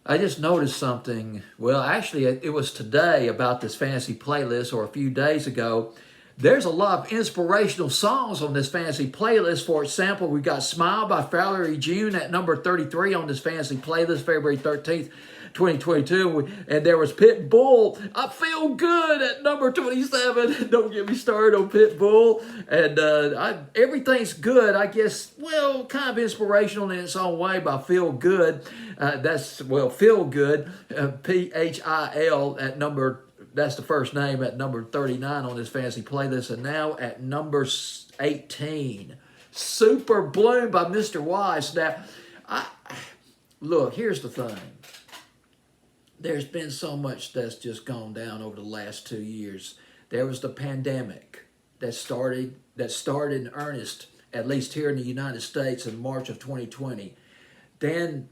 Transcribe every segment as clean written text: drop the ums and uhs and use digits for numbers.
I just noticed something. Well, actually, it was today about this fantasy playlist, or a few days ago. There's a lot of inspirational songs on this fantasy playlist. For example, we got Smile by Valerie June at number 33 on this fantasy playlist, February 13th, 2022. And there was Pitbull, I Feel Good at number 27. Don't get me started on Pitbull. And Everything's Good, I guess, well, kind of inspirational in its own way by Feel Good. Feel Good, Phil at number, that's the first name, at number 39 on this fantasy playlist. And now at number 18, Superbloom by MisterWives. Now, look, here's the thing. There's been so much that's just gone down over the last 2 years. There was the pandemic that started in earnest, at least here in the United States, in March of 2020. Then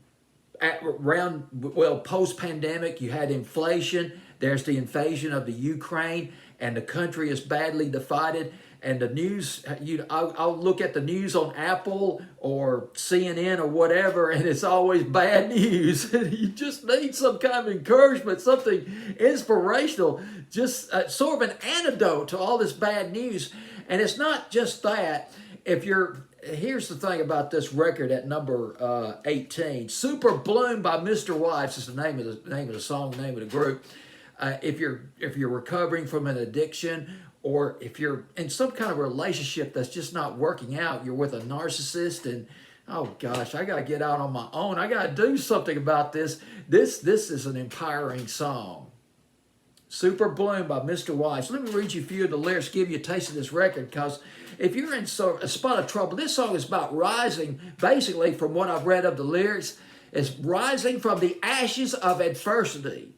post-pandemic, you had inflation. There's the invasion of the Ukraine, and the country is badly divided. And the news, I'll look at the news on Apple or CNN or whatever, and it's always bad news. You just need some kind of encouragement, something inspirational, just sort of an antidote to all this bad news. And it's not just that. Here's the thing about this record at number 18, Superbloom by MisterWives is the name of the song, the name of the group. If you're recovering from an addiction, or if you're in some kind of relationship that's just not working out, you're with a narcissist, and oh gosh, I got to get out on my own. I got to do something about this. This is an empowering song. Superbloom by MisterWives. Let me read you a few of the lyrics, give you a taste of this record, because if you're in a spot of trouble, this song is about rising, basically, from what I've read of the lyrics, it's rising from the ashes of adversity.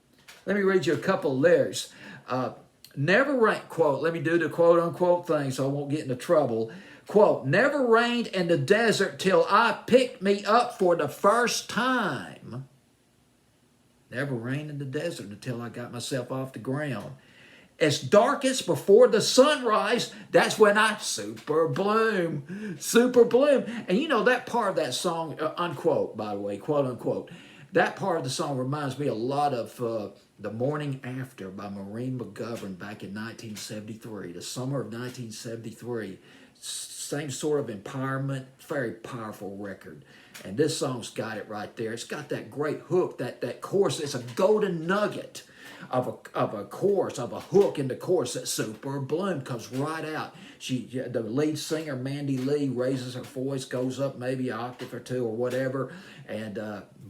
Let me read you a couple of lyrics. Never rained, quote, let me do the quote unquote thing so I won't get into trouble. Quote, never rained in the desert till I picked me up for the first time. Never rained in the desert until I got myself off the ground. It's darkest before the sunrise, that's when I superbloom. And you know that part of that song, unquote, by the way, quote unquote, that part of the song reminds me a lot of The Morning After by Maureen McGovern back in 1973, the summer of 1973. Same sort of empowerment, very powerful record. And this song's got it right there. It's got that great hook, that chorus. It's a golden nugget of a chorus, of a hook in the chorus. That Superbloom comes right out. The lead singer, Mandy Lee, raises her voice, goes up maybe an octave or two or whatever, and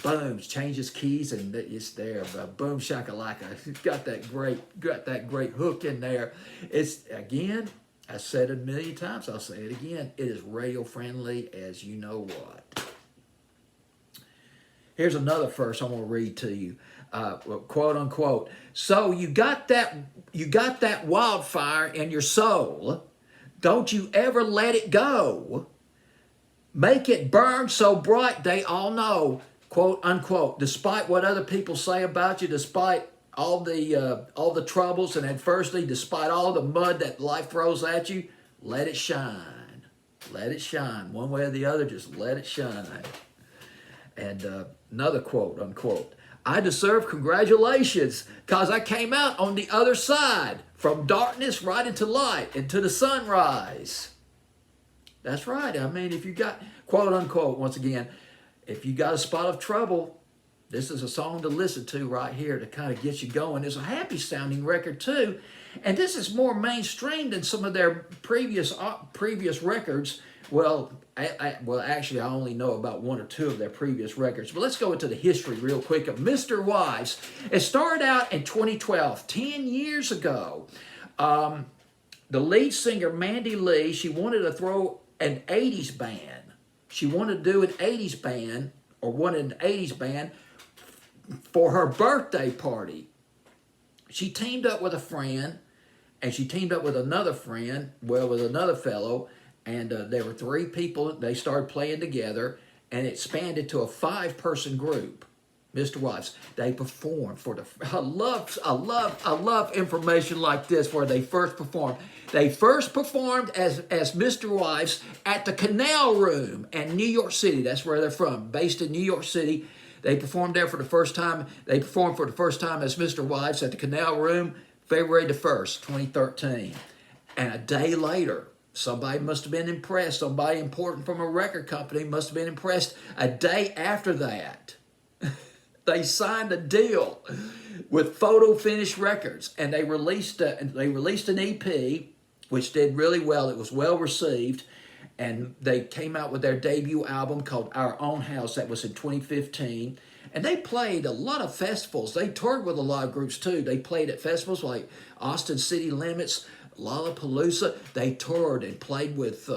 boom, changes keys, and it's there. Boom shakalaka. It's got that great hook in there. It's, again, I said it a million times, I'll say it again, it is radio friendly as you know what. Here's another verse I'm going to read to you, quote unquote. So you got that wildfire in your soul. Don't you ever let it go. Make it burn so bright they all know, quote unquote. Despite what other people say about you, despite all the troubles and adversity, despite all the mud that life throws at you, let it shine. Let it shine. One way or the other, just let it shine. And another quote unquote. I deserve congratulations because I came out on the other side, from darkness right into light, into the sunrise. That's right. I mean, if you got, quote unquote, once again, if you got a spot of trouble, this is a song to listen to right here to kind of get you going. It's a happy sounding record too. And this is more mainstream than some of their previous records. Well, actually, I only know about one or two of their previous records. But let's go into the history real quick of MisterWives. It started out in 2012, 10 years ago. The lead singer, Mandy Lee, she wanted to throw an 80s band. She wanted to do an 80s band, or wanted an 80s band for her birthday party. She teamed up with a friend, and she teamed up with another friend, with another fellow, and there were three people. They started playing together, and it expanded to a 5-person group. MisterWives. They performed for the. I love information like this where they first performed. They first performed as MisterWives at the Canal Room in New York City. That's where they're from, based in New York City. They performed there for the first time. They performed for the first time as MisterWives at the Canal Room, February the 1st, 2013. And a day later, somebody must have been impressed. Somebody important from a record company must have been impressed. A day after that, they signed a deal with Photo Finish Records, and they released an EP, which did really well. It was well received, and they came out with their debut album called Our Own House. That was in 2015, and they played a lot of festivals. They toured with a lot of groups too. They played at festivals like Austin City Limits, Lollapalooza. They toured and played with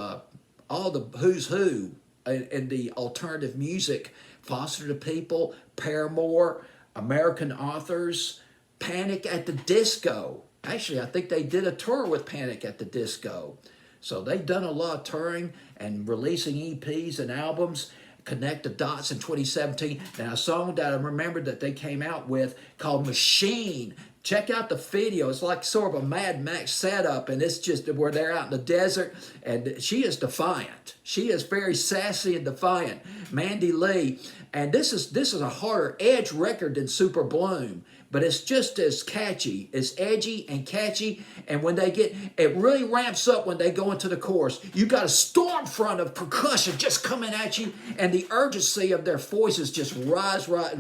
all the who's who in the alternative music. Foster the People, Paramore, American Authors, Panic at the Disco. Actually, I think they did a tour with Panic at the Disco. So they've done a lot of touring and releasing EPs and albums. Connect the Dots in 2017. Now, a song that I remembered that they came out with called Machine. Check out the video. It's like sort of a Mad Max setup, and it's just where they're out in the desert, and she is defiant. She is very sassy and defiant. Mandy Lee. And this is a harder edge record than Superbloom, but it's just as catchy. It's edgy and catchy, and when they get, it really ramps up when they go into the chorus. You got a storm front of percussion just coming at you, and the urgency of their voices just rise right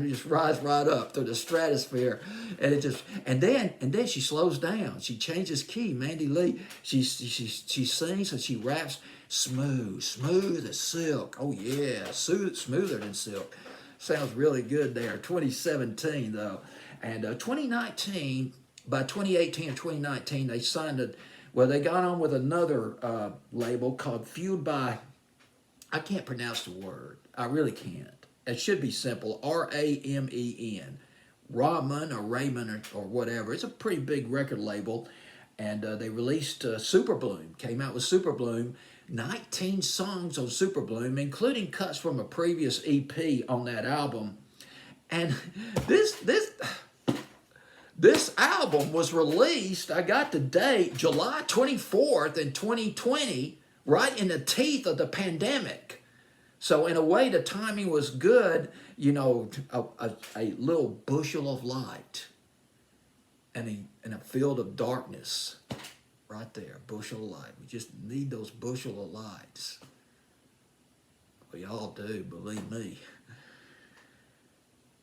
up through the stratosphere, and then she slows down. She changes key. Mandy Lee, she sings and she raps. Smooth as silk. Oh yeah, smoother than silk. Sounds really good there. 2017 though, and 2019. By 2018 or 2019, they signed they got on with another label called Fueled by. I can't pronounce the word. I really can't. It should be simple. R-A-M-E-N. Raymond or whatever. It's a pretty big record label, and they released Superbloom. Came out with Superbloom. 19 songs on Superbloom, including cuts from a previous EP on that album. And this album was released, I got the date, July 24th in 2020, right in the teeth of the pandemic. So in a way, the timing was good, you know, a little bushel of light and a field of darkness. Right there, bushel of light. We just need those bushel of lights. We all do, believe me.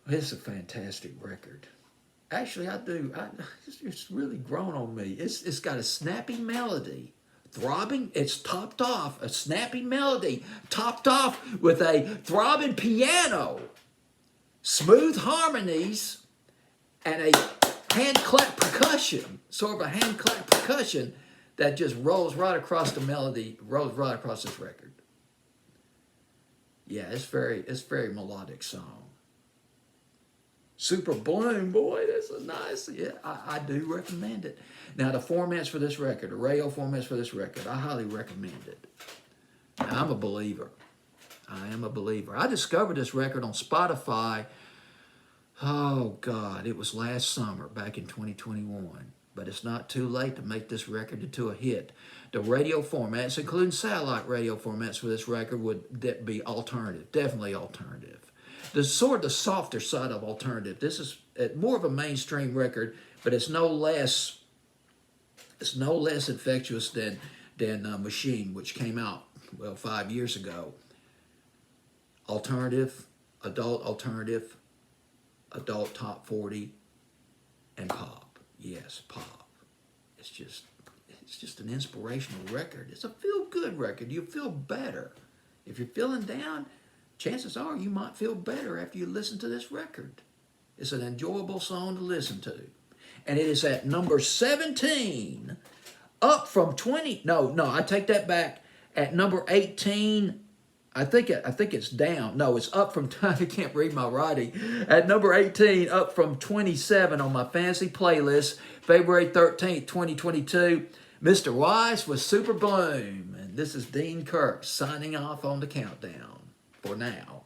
It's a fantastic record. Actually, I do. It's really grown on me. It's got a snappy melody, throbbing. It's topped off, a snappy melody, topped off with a throbbing piano, smooth harmonies, and a hand clap percussion, sort of a hand clap percussion that just rolls right across the melody, rolls right across this record. Yeah, it's very melodic song. Superbloom, boy, that's a nice, yeah, I do recommend it. Now the formats for this record, the radio formats for this record, I highly recommend it. Now, I'm a believer. I am a believer. I discovered this record on Spotify. Oh, God, it was last summer, back in 2021. But it's not too late to make this record into a hit. The radio formats, including satellite radio formats for this record, would be alternative, definitely alternative. The softer side of alternative. This is more of a mainstream record, but it's no less infectious than Machine, which came out, 5 years ago. Alternative, adult top 40, and pop. Yes, pop. It's just an inspirational record. It's a feel-good record. You feel better. If you're feeling down, chances are you might feel better after you listen to this record. It's an enjoyable song to listen to. And it is at number 17, up from 20. No, I take that back. At number 18, I think it's down. No, it's up from, I can't read my writing. At number 18, up from 27 on my fancy playlist, February 13th, 2022, MisterWives with Superbloom. And this is Dean Kirk signing off on the countdown for now.